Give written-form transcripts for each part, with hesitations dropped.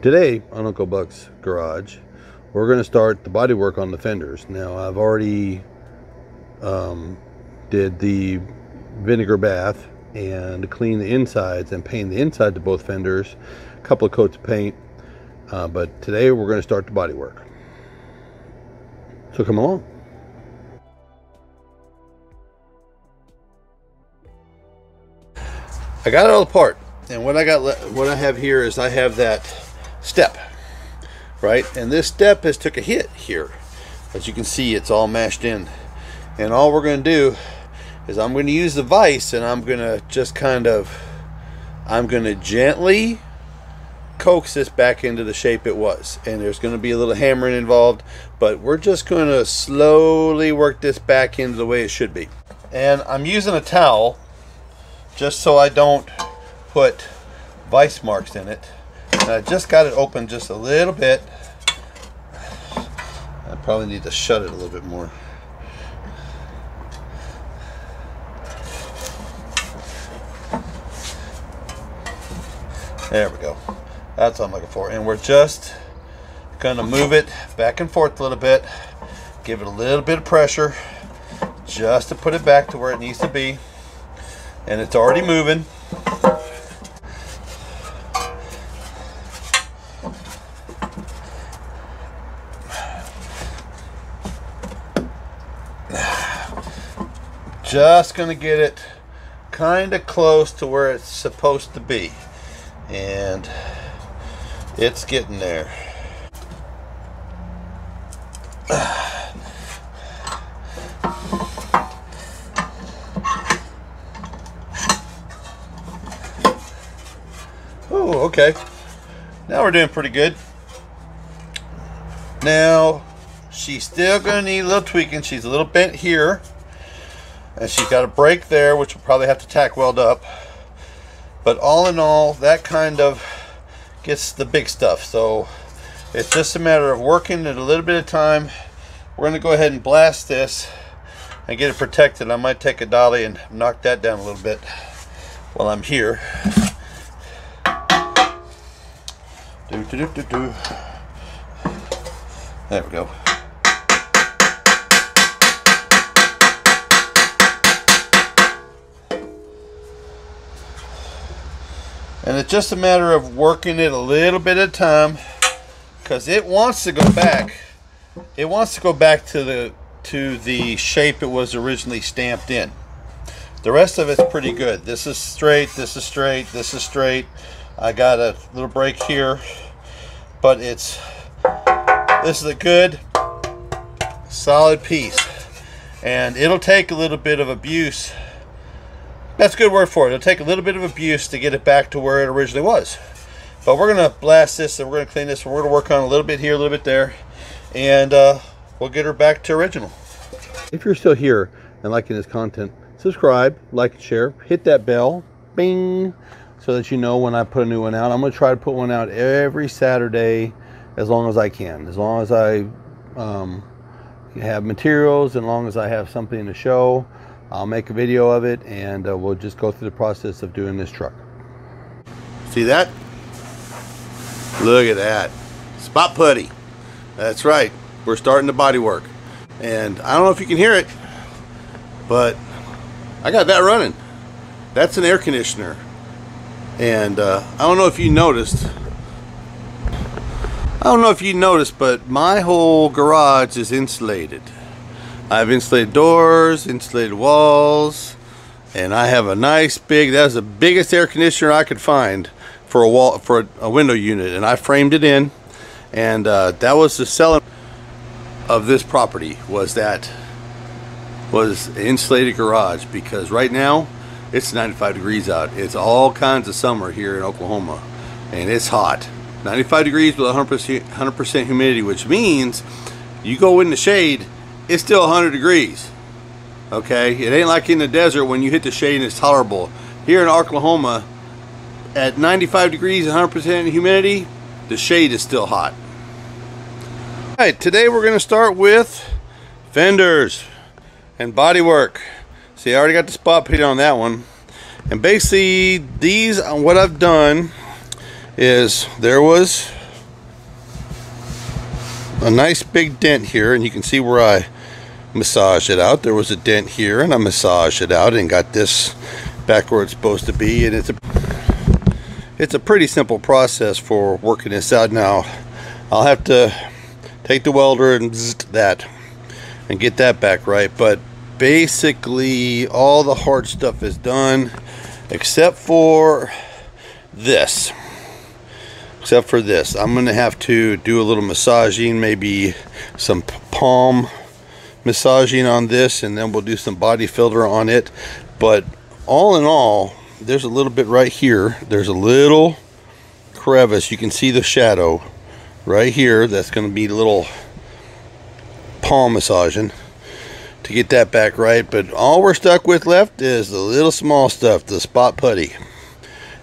Today on Uncle Buck's garage, we're going to start the body work on the fenders. Now I've already did the vinegar bath and clean the insides and paint the inside to both fenders, a couple of coats of paint, but today we're going to start the body work. So come along. I got it all apart, and what I have here is I have that step, right? And this step has took a hit here. As you can see, it's all mashed in. And all we're going to do is I'm going to use the vise, and I'm going to just gently coax this back into the shape it was. And there's going to be a little hammering involved, but we're just going to slowly work this back into the way it should be. And I'm using a towel just so I don't put vise marks in it. And I just got it open just a little bit. I probably need to shut it a little bit more. There we go. That's what I'm looking for. And we're just going to move it back and forth a little bit. Give it a little bit of pressure just to put it back to where it needs to be. And it's already moving. Just going to get it kind of close to where it's supposed to be. And it's getting there. Oh, okay. Now we're doing pretty good. Now, she's still going to need a little tweaking. She's a little bent here. And she's got a break there, which we'll probably have to tack weld up. But all in all, that kind of gets the big stuff. So it's just a matter of working it a little bit of time. We're going to go ahead and blast this and get it protected. I might take a dolly and knock that down a little bit while I'm here. There we go. And it's just a matter of working it a little bit at a time, because it wants to go back. It wants to go back to the shape it was originally stamped in. The rest of it's pretty good. This is straight, this is straight, this is straight. I got a little break here, but this is a good solid piece. And it'll take a little bit of abuse. That's a good word for it. It'll take a little bit of abuse to get it back to where it originally was. But we're going to blast this, and we're going to clean this, and we're going to work on a little bit here, a little bit there, and we'll get her back to original. If you're still here and liking this content, subscribe, like, and share. Hit that bell, bing, so that you know when I put a new one out. I'm going to try to put one out every Saturday as long as I can. As long as I have materials, as long as I have something to show, I'll make a video of it, and we'll just go through the process of doing this truck. See that? Look at that. Spot putty. That's right. We're starting the body work. And I don't know if you can hear it, but I got that running. That's an air conditioner. And I don't know if you noticed. But my whole garage is insulated. I've insulated doors, insulated walls, and I have a nice big, that was the biggest air conditioner I could find for a wall, for a window unit, and I framed it in. And that was the selling of this property, was an insulated garage, because right now it's 95 degrees out. It's all kinds of summer here in Oklahoma, and it's hot. 95 degrees with 100% humidity, which means you go in the shade, it's still 100 degrees. Okay, it ain't like in the desert when you hit the shade and it's tolerable. Here in Oklahoma, at 95 degrees and 100% humidity, the shade is still hot. Alright, today we're going to start with fenders and body work. See, I already got the spot paint on that one. And basically, what I've done is there was a nice big dent here, and you can see where I massaged it out. There was a dent here, and I massaged it out and got this back where it's supposed to be. And it's a pretty simple process for working this out. Now I'll have to take the welder and that and get that back right, but basically all the hard stuff is done except for this. I'm gonna have to do a little massaging, maybe some palm massaging on this, and then we'll do some body filter on it. But all in all, there's a little bit right here. There's a little crevice. You can see the shadow right here. That's going to be a little palm massaging to get that back right. But all we're stuck with left is the little small stuff, the spot putty,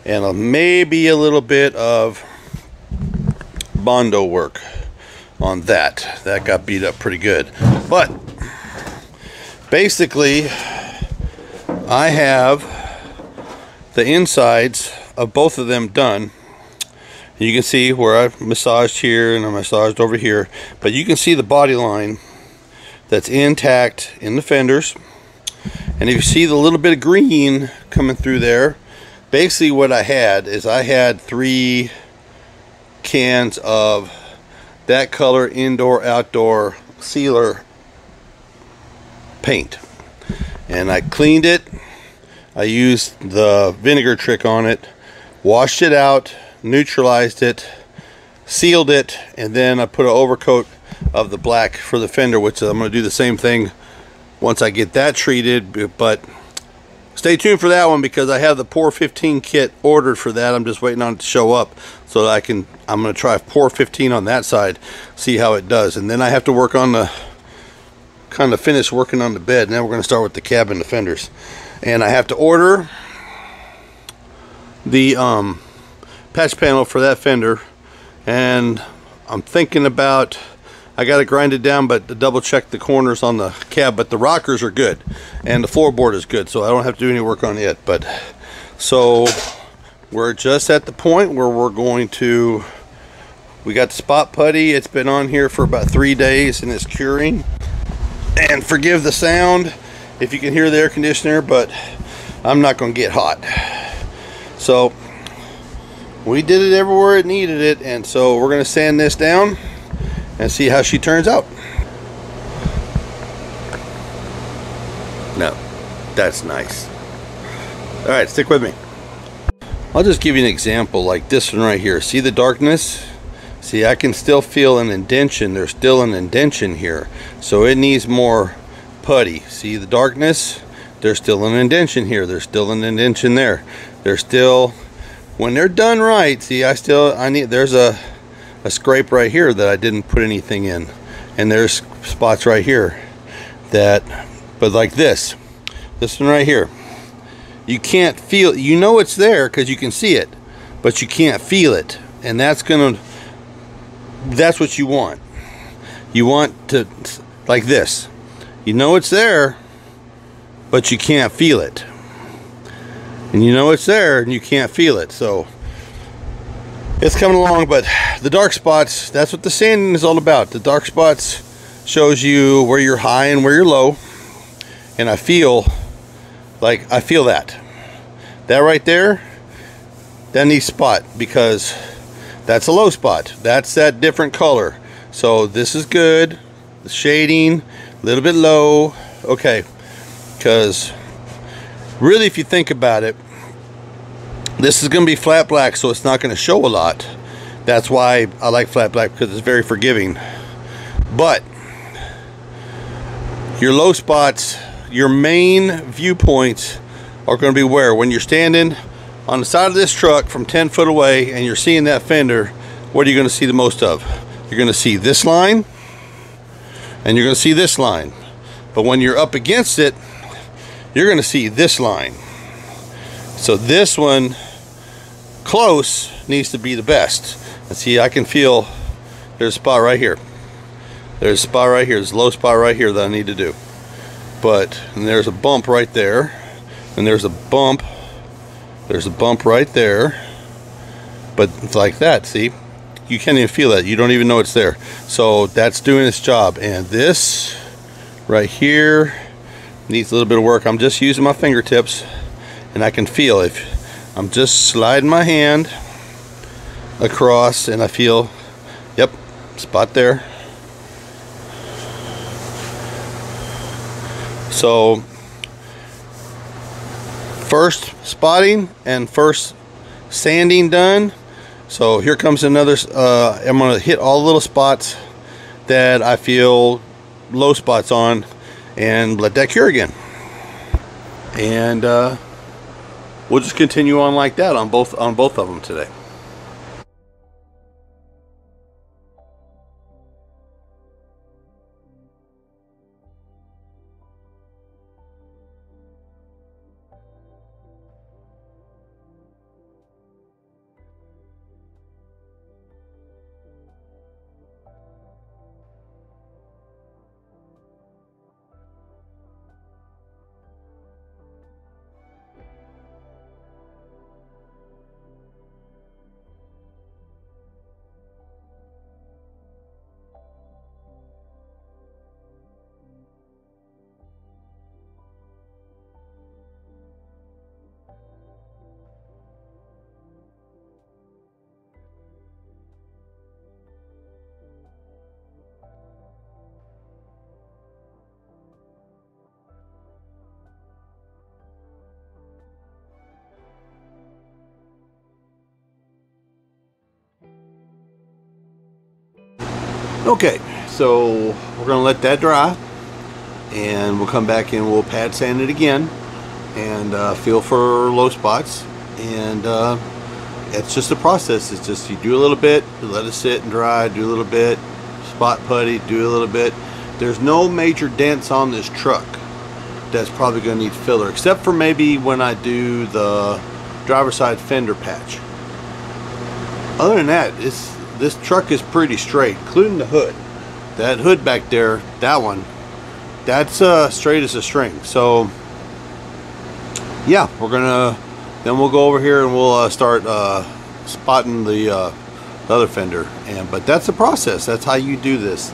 and maybe a little bit of Bondo work on that. That got beat up pretty good. But basically I have the insides of both of them done. You can see where I massaged here and I massaged over here, but you can see the body line that's intact in the fenders. And if you see the little bit of green coming through there, basically what I had is I had 3 cans of that color indoor outdoor sealer paint, and I cleaned it. I used the vinegar trick on it, washed it out, neutralized it, sealed it, and then I put an overcoat of the black for the fender, which I'm going to do the same thing once I get that treated. But stay tuned for that one, because I have the Pour 15 kit ordered for that. I'm just waiting on it to show up so that I'm going to try Pour 15 on that side, see how it does. And then I have to work on the, kind of finish working on the bed. Now we're going to start with the cab and the fenders. And I have to order the patch panel for that fender. And I'm thinking about, I got to grind it down, but to double check the corners on the cab. But the rockers are good and the floorboard is good, so I don't have to do any work on it. But so we're just at the point where we're going to, we got the spot putty. It's been on here for about 3 days and it's curing. And forgive the sound if you can hear the air conditioner, but I'm not going to get hot. So we did it everywhere it needed it, and so we're going to sand this down and see how she turns out. No, that's nice. All right, stick with me. I'll just give you an example like this one right here. See the darkness? See, I can still feel an indentation. There's still an indentation here, so it needs more putty. See the darkness? There's still an indentation here. There's still an indentation there. There's still, when they're done right, see, I need, there's a scrape right here that I didn't put anything in, and there's spots right here that, but like this one right here, you can't feel, you know it's there because you can see it, but you can't feel it. And that's what you want. You want to, like this, you know it's there, but you can't feel it. And you know it's there and you can't feel it. So it's coming along. But the dark spots, that's what the sanding is all about. The dark spots shows you where you're high and where you're low. And I feel that right there, that needs spot, because that's a low spot. That's that different color. So this is good. The shading, a little bit low. Okay, because really, if you think about it, this is going to be flat black, so it's not going to show a lot. That's why I like flat black, because it's very forgiving. But your low spots, your main viewpoints are going to be where, when you're standing on the side of this truck from 10 foot away and you're seeing that fender, what are you going to see the most of? You're going to see this line and you're going to see this line. But when you're up against it, you're going to see this line. So this one close needs to be the best. And see, I can feel there's a spot right here. There's a spot right here. There's a low spot right here that I need to do. But, and there's a bump right there. And there's a bump. There's a bump right there. But it's like that, see? you can't even feel that. You don't even know it's there. So that's doing its job. And this right here needs a little bit of work. I'm just using my fingertips, and I can feel if I'm just sliding my hand across, and I feel, yep, spot there. So first spotting and first sanding done. So here comes another, I'm going to hit all the little spots that I feel low spots on and let that cure again. And we'll just continue on like that on both of them today. Okay, so we're gonna let that dry, and we'll come back and we'll pad sand it again and feel for low spots. And it's just a process. It's just you do a little bit, you let it sit and dry, do a little bit, spot putty, do a little bit. There's no major dents on this truck that's probably gonna need filler, except for maybe when I do the driver's side fender patch. Other than that, this truck is pretty straight, including the hood. That hood back there, that one, that's straight as a string. So yeah, then we'll go over here and we'll start spotting the other fender. But that's the process. That's how you do this.